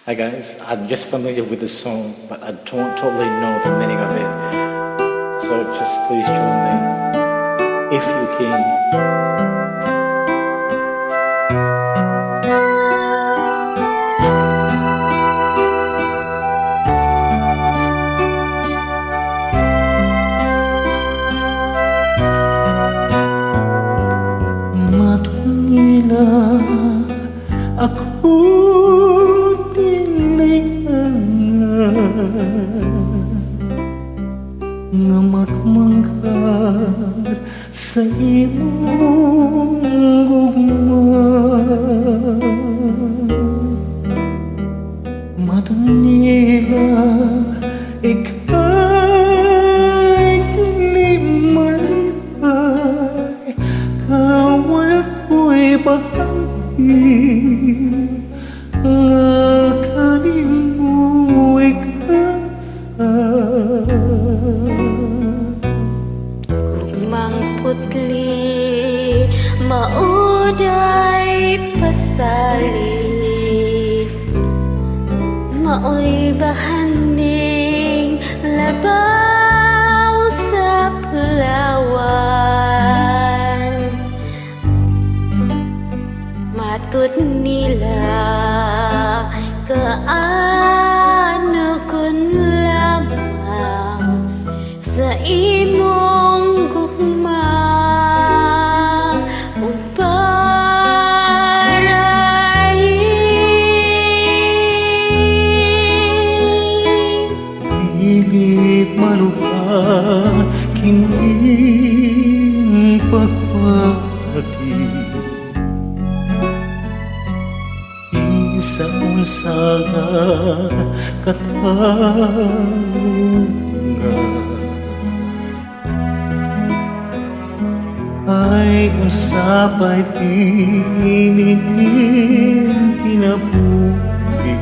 Hi guys, I'm just familiar with the song, but I don't totally know the meaning of it. So just please join me, if you can. Matungila ako nga magmangkad sa imong gugma. Matunila ika'y dili malipay, kawal ko'y bahagi nga kanimo'y putli mauday pasali, maoy bahaning labaw sa pulawan. Matut nila kaano kun lamang sa imong gugma. Pilit malupa kining pagpati, isa-unsa nga katarungan ay usapay pinining pinabuhi.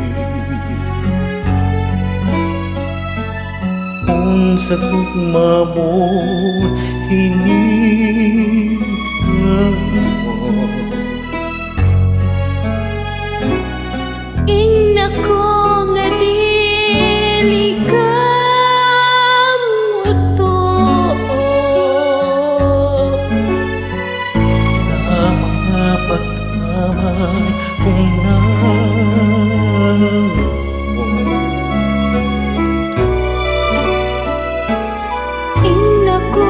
Kung sa tugma mo hinigamo, ina ko nga dili ka mutuo sa mga pagkamay kung nangako. ina ko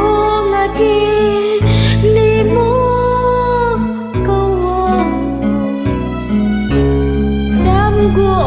nga dili mo kawang damgo